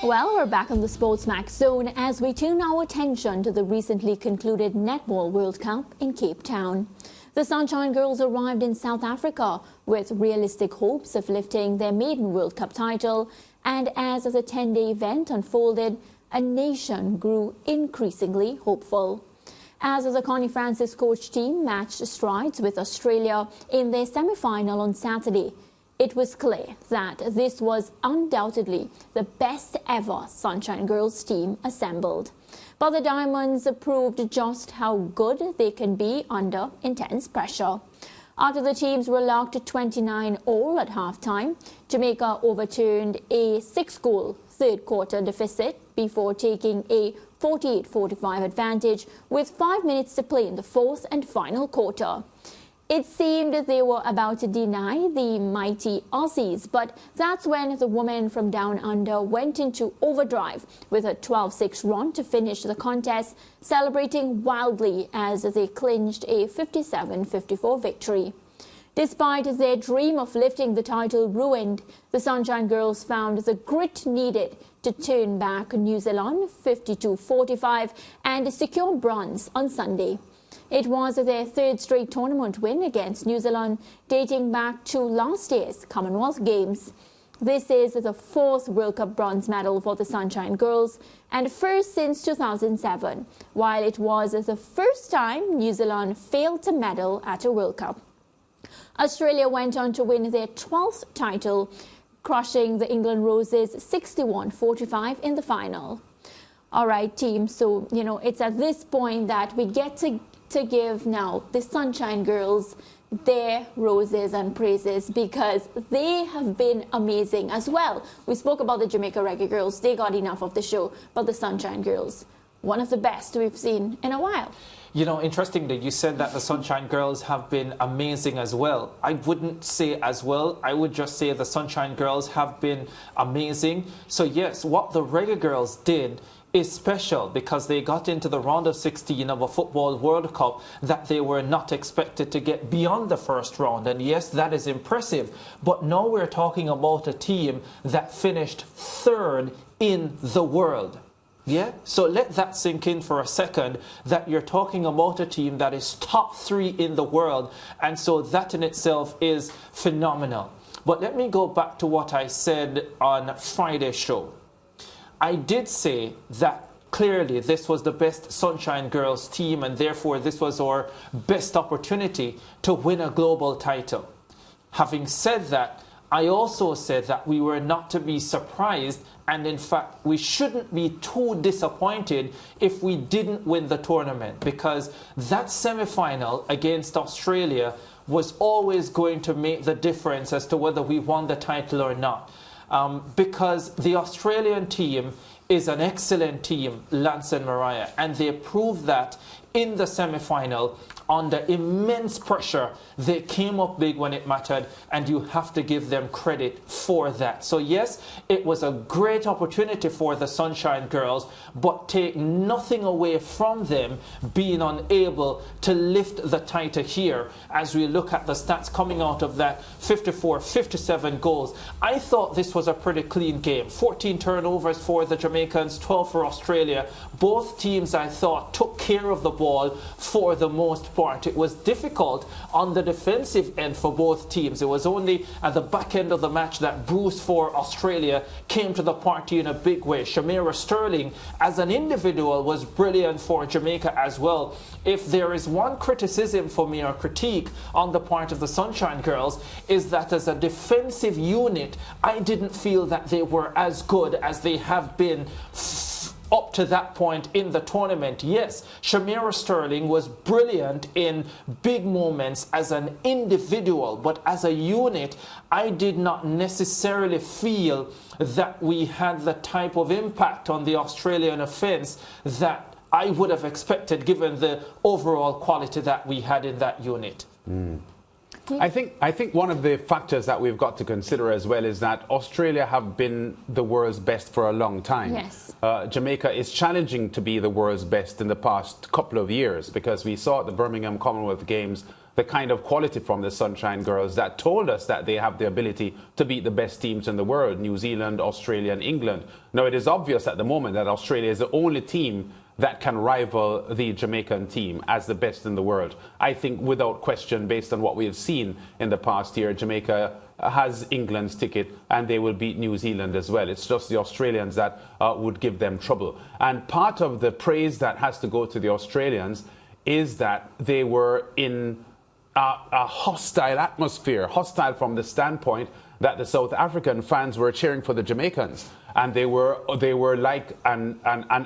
Well, we're back on the SportsMax zone as we turn our attention to the recently concluded Netball World Cup in Cape Town. The Sunshine Girls arrived in South Africa with realistic hopes of lifting their maiden World Cup title, and as the 10-day event unfolded, a nation grew increasingly hopeful. As the Connie Francis coach team matched strides with Australia in their semi-final on Saturday, it was clear that this was undoubtedly the best ever Sunshine Girls team assembled. But the Diamonds proved just how good they can be under intense pressure. After the teams were locked at 29-all at halftime, Jamaica overturned a 6-goal third-quarter deficit before taking a 48-45 advantage with 5 minutes to play in the fourth and final quarter. It seemed they were about to deny the mighty Aussies, but that's when the women from down under went into overdrive with a 12-6 run to finish the contest, celebrating wildly as they clinched a 57-54 victory. Despite their dream of lifting the title ruined, the Sunshine Girls found the grit needed to turn back New Zealand 52-45 and secure bronze on Sunday. It was their third straight tournament win against New Zealand, dating back to last year's Commonwealth Games. This is the fourth World Cup bronze medal for the Sunshine Girls and first since 2007, while it was the first time New Zealand failed to medal at a World Cup. Australia went on to win their 12th title, crushing the England Roses 61-45 in the final. All right, team, so, it's at this point that we get to give now the Sunshine Girls their roses and praises because they have been amazing as well. We spoke about the Jamaica Reggae Girls. They got enough of the show, but the Sunshine Girls, one of the best we've seen in a while. Interestingly, you said that the Sunshine Girls have been amazing as well. I wouldn't say as well. I would just say the Sunshine Girls have been amazing. So yes, what the Reggae Girls did is special because they got into the round of 16 of a Football World Cup that they were not expected to get beyond the first round. And yes, that is impressive. But now we're talking about a team that finished third in the world. Yeah, so let that sink in for a second, that you're talking about a team that is top 3 in the world. And so that in itself is phenomenal. But let me go back to what I said on Friday's show. I did say that clearly this was the best Sunshine Girls team and therefore this was our best opportunity to win a global title. Having said that, I also said that we were not to be surprised, and in fact we shouldn't be too disappointed if we didn't win the tournament, because that semi-final against Australia was always going to make the difference as to whether we won the title or not. Because the Australian team is an excellent team, Lance and Mariah, and they proved that in the semi-final under immense pressure. They came up big when it mattered, and you have to give them credit for that. So yes, it was a great opportunity for the Sunshine Girls, but take nothing away from them being unable to lift the title here. As we look at the stats coming out of that 54-57 goals, I thought this was a pretty clean game. 14 turnovers for the Jamaicans, 12 for Australia. Both teams, I thought, took care of the ball for the most part. It was difficult on the defensive end for both teams. It was only at the back end of the match that Bruce for Australia came to the party in a big way. Shamira Sterling as an individual was brilliant for Jamaica as well. If there is one criticism for me or critique on the part of the Sunshine Girls, is that as a defensive unit, I didn't feel that they were as good as they have been up to that point in the tournament. Yes, Shamira Sterling was brilliant in big moments as an individual, but as a unit, I did not necessarily feel that we had the type of impact on the Australian offense that I would have expected given the overall quality that we had in that unit. I think one of the factors that we've got to consider as well is that Australia have been the world's best for a long time. Yes. Jamaica is challenging to be the world's best in the past couple of years, because we saw at the Birmingham Commonwealth Games the kind of quality from the Sunshine Girls that told us that they have the ability to beat the best teams in the world, New Zealand, Australia and England. Now, it is obvious at the moment that Australia is the only team that can rival the Jamaican team as the best in the world. I think without question, based on what we have seen in the past year, Jamaica has England's ticket and they will beat New Zealand as well. It's just the Australians that would give them trouble. And part of the praise that has to go to the Australians is that they were in a hostile atmosphere, hostile from the standpoint that the South African fans were cheering for the Jamaicans. And they were like an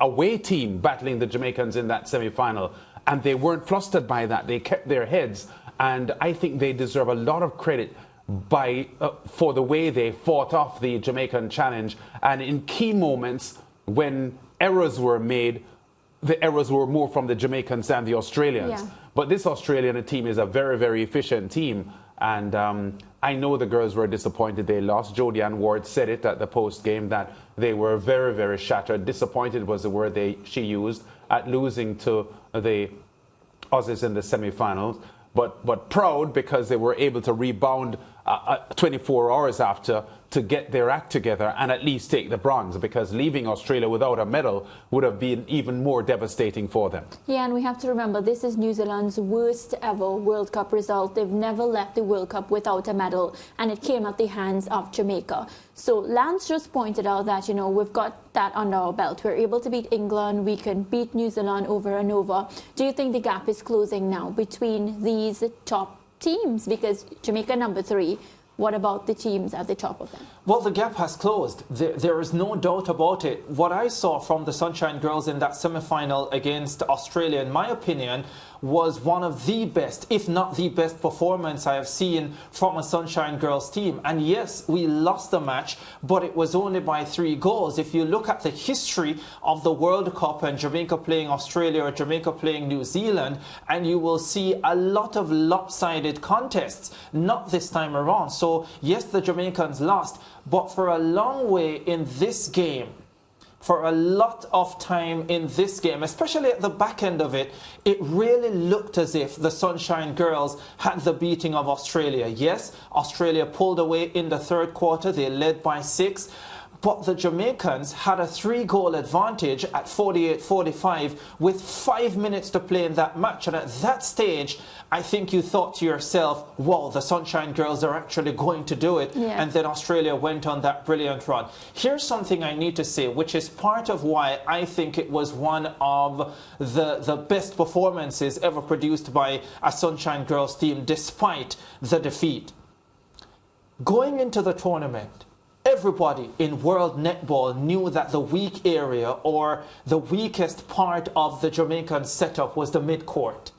away team battling the Jamaicans in that semi-final. And they weren't flustered by that. They kept their heads. And I think they deserve a lot of credit for the way they fought off the Jamaican challenge. And in key moments when errors were made, the errors were more from the Jamaicans than the Australians. Yeah. But this Australian team is a very, very efficient team. And I know the girls were disappointed they lost. Jodie-Ann Ward said it at the post-game that they were very, very shattered. Disappointed was the word she used at losing to the Aussies in the semi-finals. But proud because they were able to rebound 24 hours after to get their act together and at least take the bronze, because leaving Australia without a medal would have been even more devastating for them. Yeah, and we have to remember this is New Zealand's worst ever World Cup result. They've never left the World Cup without a medal, and it came at the hands of Jamaica. So Lance just pointed out that, you know, we've got that under our belt. We're able to beat England. We can beat New Zealand over and over. Do you think the gap is closing now between these top teams? Because Jamaica #3, what about the teams at the top of them? Well, the gap has closed. There is no doubt about it. What I saw from the Sunshine Girls in that semi-final against Australia, in my opinion, was one of the best, if not the best performance I have seen from a Sunshine Girls team. And yes, we lost the match, but it was only by 3 goals. If you look at the history of the World Cup and Jamaica playing Australia or Jamaica playing New Zealand, and you will see a lot of lopsided contests, not this time around. So yes, the Jamaicans lost, but for a long way in this game, for a lot of time in this game, especially at the back end of it, it really looked as if the Sunshine Girls had the beating of Australia. Yes, Australia pulled away in the 3rd quarter. They led by 6. But the Jamaicans had a 3-goal advantage at 48-45 with 5 minutes to play in that match. And at that stage, I think you thought to yourself, wow, the Sunshine Girls are actually going to do it. Yeah. And then Australia went on that brilliant run. Here's something I need to say, which is part of why I think it was one of the best performances ever produced by a Sunshine Girls team, despite the defeat. Going into the tournament, everybody in world netball knew that the weak area or the weakest part of the Jamaican setup was the midcourt.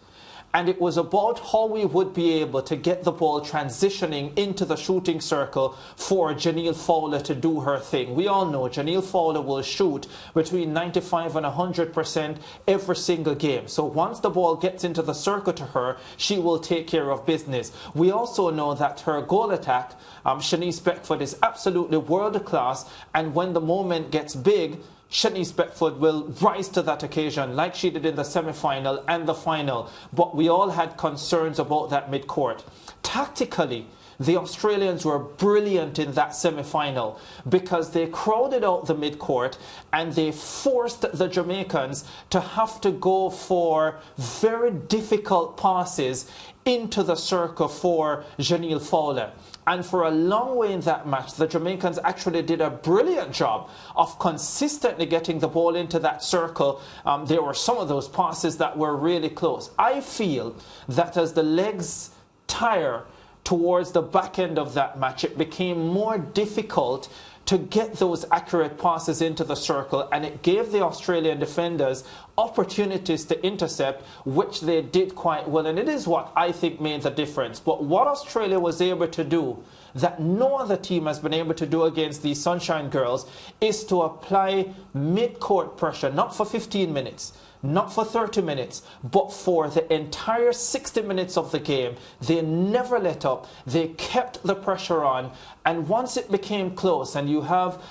And it was about how we would be able to get the ball transitioning into the shooting circle for Janelle Fowler to do her thing. We all know Janelle Fowler will shoot between 95 and 100% every single game. So once the ball gets into the circle to her, she will take care of business. We also know that her goal attack, Shanice Beckford, is absolutely world class. And when the moment gets big, Shanice Beckford will rise to that occasion like she did in the semi-final and the final. But we all had concerns about that midcourt. Tactically, the Australians were brilliant in that semi-final because they crowded out the midcourt and they forced the Jamaicans to have to go for very difficult passes into the circle for Janelle Fowler. And for a long way in that match, the Jamaicans actually did a brilliant job of consistently getting the ball into that circle. There were some of those passes that were really close. I feel that as the legs tire towards the back end of that match, it became more difficult to get those accurate passes into the circle, and it gave the Australian defenders opportunities to intercept, which they did quite well, and it is what I think made the difference. But what Australia was able to do that no other team has been able to do against the Sunshine Girls is to apply mid-court pressure, not for 15 minutes, not for 30 minutes, but for the entire 60 minutes of the game. They never let up. They kept the pressure on. And once it became close and you have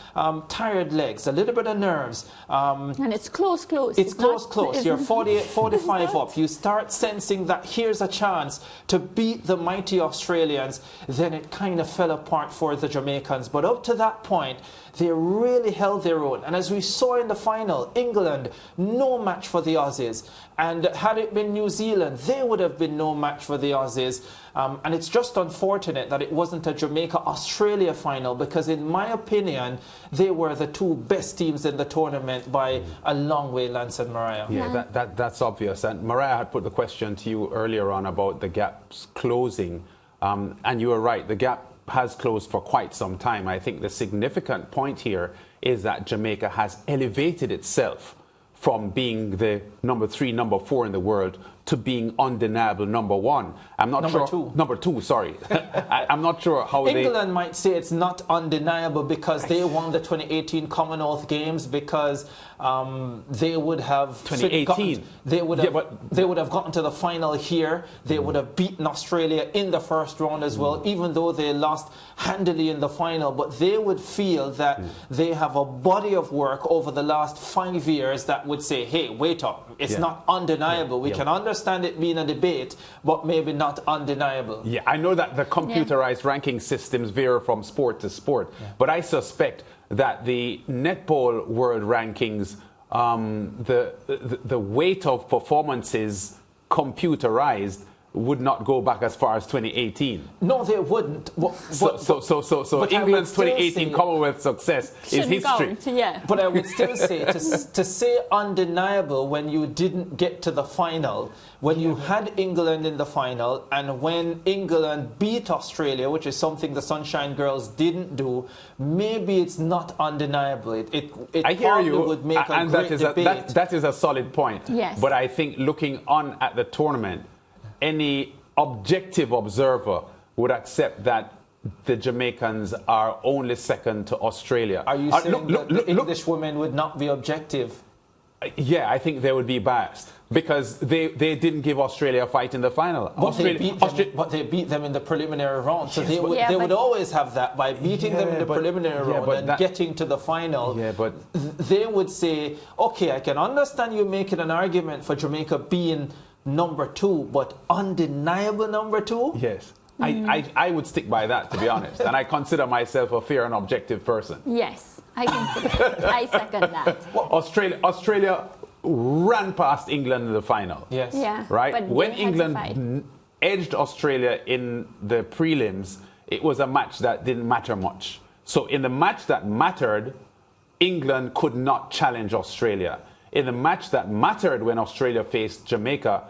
tired legs, a little bit of nerves. And it's close. It's close. You're 48, 45 up. You start sensing that here's a chance to beat the mighty Australians. Then it kind of fell apart for the Jamaicans. But up to that point, they really held their own. And as we saw in the final, England, no match for the Aussies. And had it been New Zealand, they would have been no match for the Aussies. And it's just unfortunate that it wasn't a Jamaica-Australia final, because in my opinion, they were the two best teams in the tournament by a long way, Lance and Mariah. Yeah, that's obvious. And Mariah had put the question to you earlier on about the gaps closing. And you were right, the gap has closed for quite some time. I think the significant point here is that Jamaica has elevated itself from being the number 3, number 4 in the world to being undeniable number 1. I'm not number sure. Two. Number 2, sorry. I'm not sure how England might say it's not undeniable because they won the 2018 Commonwealth Games, because they would have 2018. They would have gotten to the final here. They would have beaten Australia in the first round as well, even though they lost handily in the final. But they would feel that they have a body of work over the last 5 years that would say, hey, wait up. It's not undeniable. We can understand it being a debate, but maybe not undeniable. Yeah, I know that the computerized ranking systems vary from sport to sport, but I suspect that the Netball World Rankings, the weight of performances computerized would not go back as far as 2018. No, they wouldn't. So England's 2018 Commonwealth success is history. Count, But I would still say, to say undeniable when you didn't get to the final, when you had England in the final, and when England beat Australia, which is something the Sunshine Girls didn't do, maybe it's not undeniable. It I hear you, would make a and great debate. that is a solid point. Yes. But I think looking on at the tournament, any objective observer would accept that the Jamaicans are only second to Australia. Are you saying that the English women would not be objective? Yeah, I think they would be biased because they didn't give Australia a fight in the final. But they beat them in the preliminary round. So they would always have that by beating them in the preliminary round and getting to the final. Yeah, but they would say, okay, I can understand you making an argument for Jamaica being number 2, but undeniable number 2? Yes. I would stick by that, to be honest. And I consider myself a fair and objective person. Yes, I second that. Well, Australia ran past England in the final. Yes. Yeah. Right? But when England edged Australia in the prelims, it was a match that didn't matter much. So in the match that mattered, England could not challenge Australia. In the match that mattered when Australia faced Jamaica,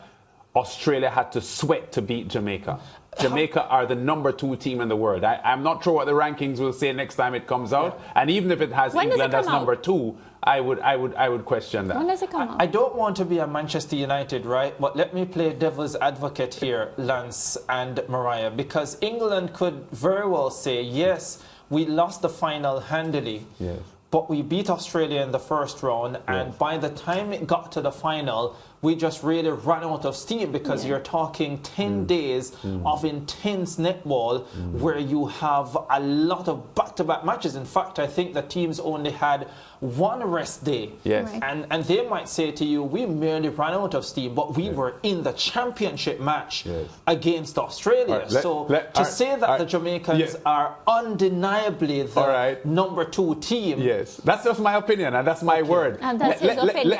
Australia had to sweat to beat Jamaica. Jamaica are the number 2 team in the world. I'm not sure what the rankings will say next time it comes out. And even if it has England as number 2, I would question that. When does it come out? I don't want to be a Manchester United, right? But let me play devil's advocate here, Lance and Mariah, because England could very well say, yes, we lost the final handily. Yes. But we beat Australia in the first round, and by the time it got to the final, we just really ran out of steam, because you're talking 10 days of intense netball where you have a lot of back-to-back matches. In fact, I think the teams only had 1 rest day. Yes. Right. And they might say to you, we merely ran out of steam, but we were in the championship match against Australia. To say that the Jamaicans are undeniably the number 2 team. Yes, that's just my opinion, and that's my word. And that's his opinion.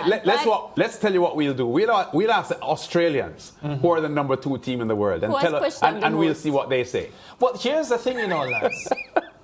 Let's tell you what we'll do. We'll ask the Australians, who are the number 2 team in the world, and we'll see what they say. Well, here's the thing, Lance.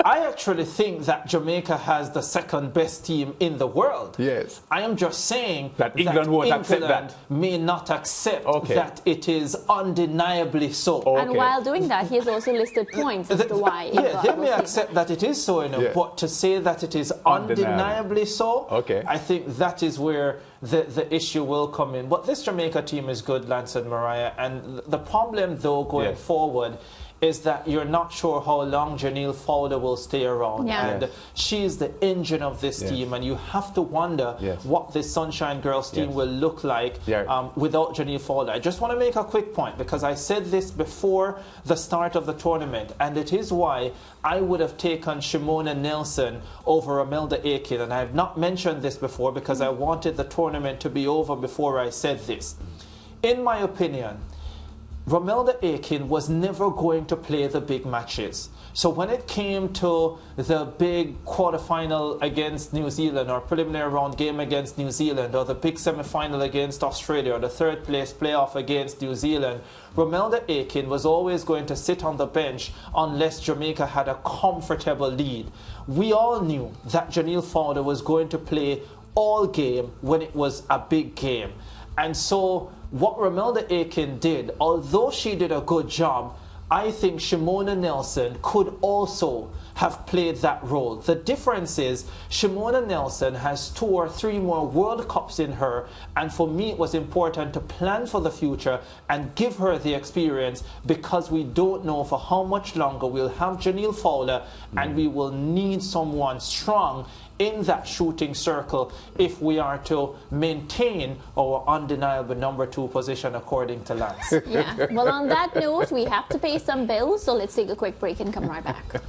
I actually think that Jamaica has the second best team in the world. Yes. I am just saying that England won't accept that. May not accept that it is undeniably so. Okay. And while doing that, he has also listed points as to why. They may accept that it is so, but to say that it is undeniably so, I think that is where the issue will come in. But this Jamaica team is good, Lance and Mariah, and the problem, though, going forward is that you're not sure how long Janelle Fowler will stay around. Yeah. And she's the engine of this team, and you have to wonder what this Sunshine Girls team will look like without Janelle Fowler. I just want to make a quick point, because I said this before the start of the tournament, and it is why I would have taken Shimona Nelson over Imelda Aiken. And I have not mentioned this before because I wanted the tournament to be over before I said this. In my opinion, Romelda Aiken was never going to play the big matches. So when it came to the big quarterfinal against New Zealand, or preliminary round game against New Zealand, or the big semifinal against Australia, or the third place playoff against New Zealand, Romelda Aiken was always going to sit on the bench unless Jamaica had a comfortable lead. We all knew that Janelle Fowler was going to play all game when it was a big game. And so what Romelda Aiken did, although she did a good job, I think Shimona Nelson could also have played that role. The difference is Shimona Nelson has 2 or 3 more World Cups in her, and for me it was important to plan for the future and give her the experience, because we don't know for how much longer we'll have Janelle Fowler, and we will need someone strong in that shooting circle if we are to maintain our undeniable number 2 position, according to Lance. Yeah. Well, on that note, we have to pay some bills, so let's take a quick break and come right back.